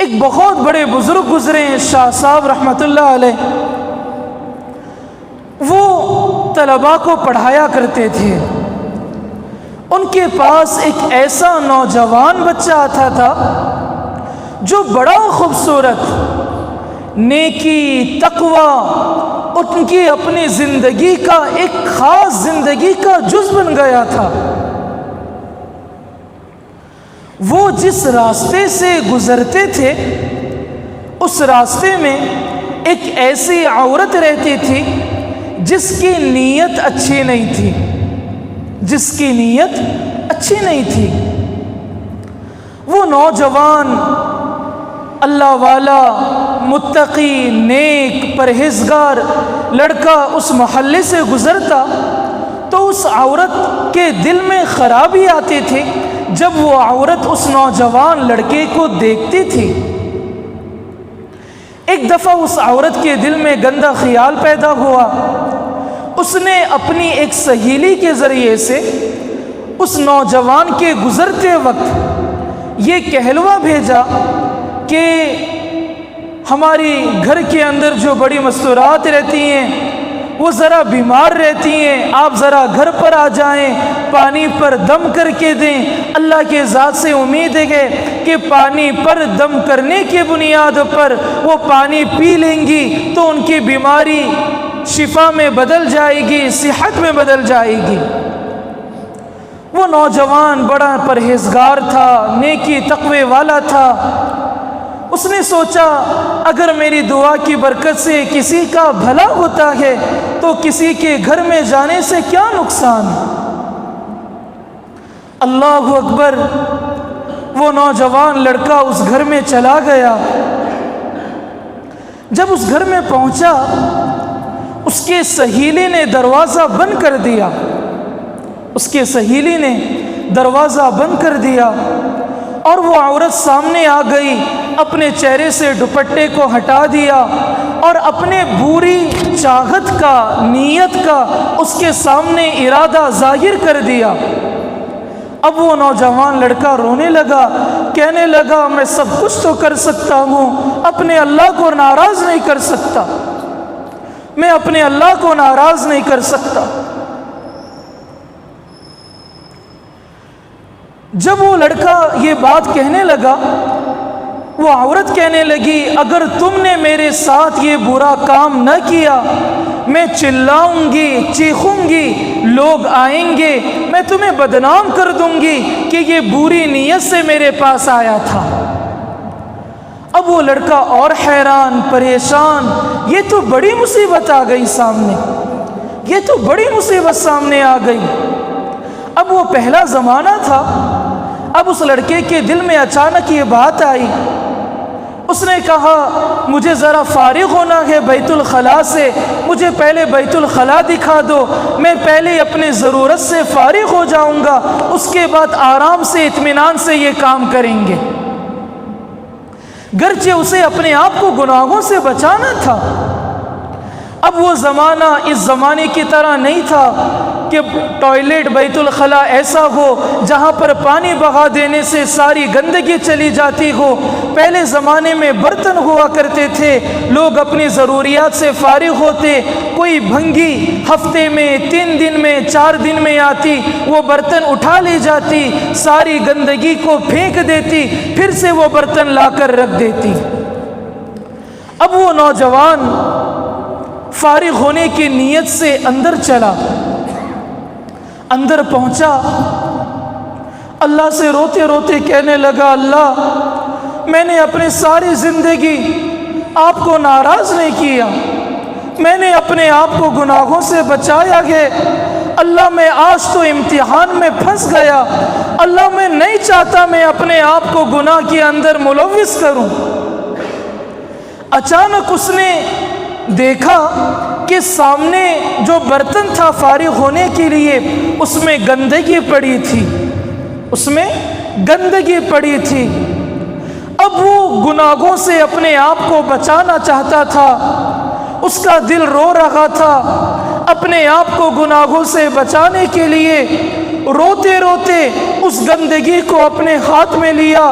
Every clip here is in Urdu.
ایک بہت بڑے بزرگ گزرے ہیں شاہ صاحب رحمۃ اللہ علیہ، وہ طلباء کو پڑھایا کرتے تھے۔ ان کے پاس ایک ایسا نوجوان بچہ آتا تھا جو بڑا خوبصورت، نیکی، تقوی، ان کی اپنی زندگی کا ایک خاص زندگی کا جز بن گیا تھا۔ وہ جس راستے سے گزرتے تھے اس راستے میں ایک ایسی عورت رہتی تھی جس کی نیت اچھی نہیں تھی، جس کی نیت اچھی نہیں تھی۔ وہ نوجوان اللہ والا، متقی، نیک، پرہیزگار لڑکا اس محلے سے گزرتا تو اس عورت کے دل میں خرابی آتی تھی جب وہ عورت اس نوجوان لڑکے کو دیکھتی تھی۔ ایک دفعہ اس عورت کے دل میں گندا خیال پیدا ہوا۔ اس نے اپنی ایک سہیلی کے ذریعے سے اس نوجوان کے گزرتے وقت یہ کہلوا بھیجا کہ ہماری گھر کے اندر جو بڑی مستورات رہتی ہیں وہ ذرا بیمار رہتی ہیں، آپ ذرا گھر پر آ جائیں، پانی پر دم کر کے دیں۔ اللہ کے ذات سے امید ہے کہ پانی پر دم کرنے کی بنیاد پر وہ پانی پی لیں گی تو ان کی بیماری شفا میں بدل جائے گی، صحت میں بدل جائے گی۔ وہ نوجوان بڑا پرہیزگار تھا، نیکی تقوی والا تھا۔ اس نے سوچا اگر میری دعا کی برکت سے کسی کا بھلا ہوتا ہے تو کسی کے گھر میں جانے سے کیا نقصان۔ اللہ اکبر، وہ نوجوان لڑکا اس گھر میں چلا گیا۔ جب اس گھر میں پہنچا اس کے سہیلی نے دروازہ بند کر دیا، اس کے سہیلی نے دروازہ بند کر دیا اور وہ عورت سامنے آ گئی، اپنے چہرے سے دوپٹے کو ہٹا دیا اور اپنے بری چاہت کا، نیت کا اس کے سامنے ارادہ ظاہر کر دیا۔ اب وہ نوجوان لڑکا رونے لگا، کہنے لگا میں سب کچھ تو کر سکتا ہوں، اپنے اللہ کو ناراض نہیں کر سکتا، میں اپنے اللہ کو ناراض نہیں کر سکتا۔ جب وہ لڑکا یہ بات کہنے لگا، وہ عورت کہنے لگی اگر تم نے میرے ساتھ یہ برا کام نہ کیا میں چلاؤں گی، چیخوں گی، لوگ آئیں گے، میں تمہیں بدنام کر دوں گی کہ یہ بری نیت سے میرے پاس آیا تھا۔ اب وہ لڑکا اور حیران، پریشان، یہ تو بڑی مصیبت آ گئی سامنے، یہ تو بڑی مصیبت سامنے آ گئی۔ اب وہ پہلا زمانہ تھا، اب اس لڑکے کے دل میں اچانک یہ بات آئی۔ اس نے کہا مجھے ذرا فارغ ہونا ہے بیت الخلاء سے، مجھے پہلے بیت الخلاء دکھا دو، میں پہلے اپنے ضرورت سے فارغ ہو جاؤں گا، اس کے بعد آرام سے اطمینان سے یہ کام کریں گے۔ گرچہ اسے اپنے آپ کو گناہوں سے بچانا تھا۔ اب وہ زمانہ اس زمانے کی طرح نہیں تھا کہ ٹوائلٹ بیت الخلاء ایسا ہو جہاں پر پانی بہا دینے سے ساری گندگی چلی جاتی ہو۔ پہلے زمانے میں برتن ہوا کرتے تھے، لوگ اپنی ضروریات سے فارغ ہوتے، کوئی بھنگی ہفتے میں 3 دن میں 4 دن میں آتی، وہ برتن اٹھا لے جاتی، ساری گندگی کو پھینک دیتی، پھر سے وہ برتن لا کر رکھ دیتی۔ اب وہ نوجوان فارغ ہونے کی نیت سے اندر چلا، اندر پہنچا، اللہ سے روتے روتے کہنے لگا اللہ میں نے اپنی ساری زندگی آپ کو ناراض نہیں کیا، میں نے اپنے آپ کو گناہوں سے بچایا ہے، اللہ میں آج تو امتحان میں پھنس گیا، اللہ میں نہیں چاہتا میں اپنے آپ کو گناہ کے اندر ملوث کروں۔ اچانک اس نے دیکھا کہ سامنے جو برتن تھا فارغ ہونے کے لیے اس میں گندگی پڑی تھی، اس میں گندگی پڑی تھی۔ اب وہ گناہوں سے اپنے آپ کو بچانا چاہتا تھا، اس کا دل رو رہا تھا، اپنے آپ کو گناہوں سے بچانے کے لیے روتے روتے اس گندگی کو اپنے ہاتھ میں لیا،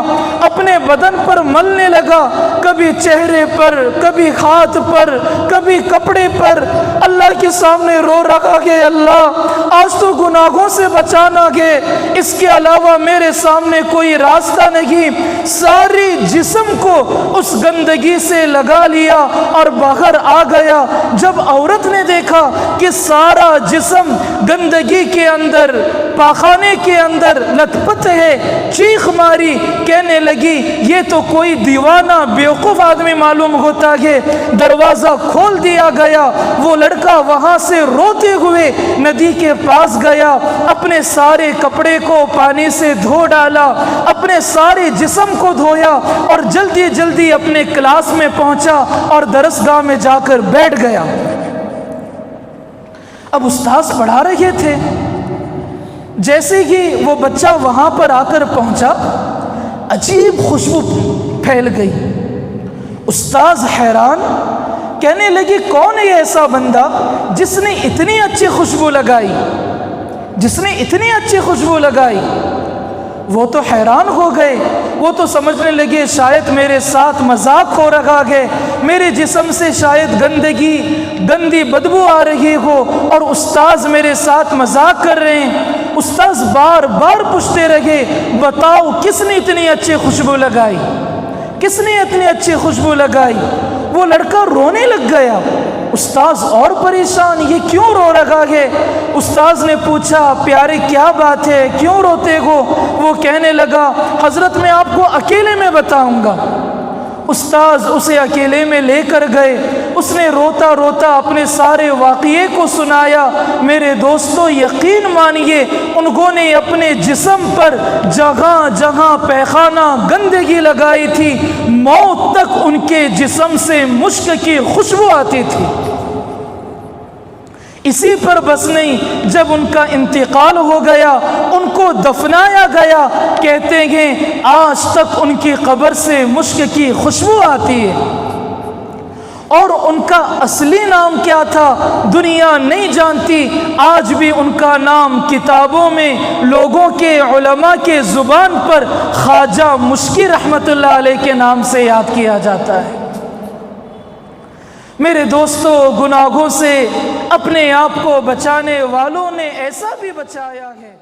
اپنے بدن پر ملنے لگا، کبھی چہرے پر، کبھی ہاتھ پر، کبھی کپڑے پر۔ اللہ کے سامنے رو رہا کہ اللہ آج تو گناہوں سے بچانا گے، اس کے علاوہ میرے سامنے کوئی راستہ نہیں۔ ساری جسم کو اس گندگی سے لگا لیا اور باہر آ گیا۔ جب عورت نے دیکھا کہ سارا جسم گندگی کے اندر، پاخانے کے اندر لت پت ہے، چیخ ماری، کہنے لگی یہ تو کوئی دیوانہ بیوقوف آدمی معلوم ہوتا ہے۔ دروازہ کھول دیا گیا، وہ لڑکا وہاں سے روتے ہوئے ندی کے پاس گیا، اپنے سارے کپڑے کو پانی سے دھو ڈالا، اپنے سارے جسم کو دھویا اور جلدی جلدی اپنے کلاس میں پہنچا اور درسگاہ میں جا کر بیٹھ گیا۔ اب استاذ پڑھا رہے تھے، جیسے ہی وہ بچہ وہاں پر آ کر پہنچا، عجیب خوشبو پھیل گئی۔ استاذ حیران، کہنے لگی کون ہے ایسا بندہ جس نے اتنی اچھی خوشبو لگائی، جس نے اتنی اچھی خوشبو لگائی؟ وہ تو حیران ہو گئے، وہ تو سمجھنے لگے شاید میرے ساتھ مذاق ہو رہا ہے، میرے جسم سے شاید گندی بدبو آ رہی ہو اور استاذ میرے ساتھ مذاق کر رہے ہیں۔ استاذ بار بار پوچھتے رہے بتاؤ کس نے اتنی اچھی خوشبو لگائی، کس نے اتنی اچھی خوشبو لگائی؟ وہ لڑکا رونے لگ گیا۔ استاذ اور پریشان، یہ کیوں رو رہا ہے؟ استاذ نے پوچھا پیارے کیا بات ہے، کیوں روتے ہو؟ وہ کہنے لگا حضرت میں آپ کو اکیلے میں بتاؤں گا۔ استاذ اسے اکیلے میں لے کر گئے، اس نے روتا روتا اپنے سارے واقعے کو سنایا۔ میرے دوستو یقین مانیے انہوں نے اپنے جسم پر جگہ جگہ پیخانہ گندگی لگائی تھی، موت تک ان کے جسم سے مشک کی خوشبو آتی تھی۔ اسی پر بس نہیں، جب ان کا انتقال ہو گیا، ان کو دفنایا گیا، کہتے ہیں آج تک ان کی قبر سے مشک کی خوشبو آتی ہے۔ اور ان کا اصلی نام کیا تھا دنیا نہیں جانتی، آج بھی ان کا نام کتابوں میں لوگوں کے، علماء کے زبان پر خواجہ مشکی رحمت اللہ علیہ کے نام سے یاد کیا جاتا ہے۔ میرے دوستو گناہوں سے اپنے آپ کو بچانے والوں نے ایسا بھی بچایا ہے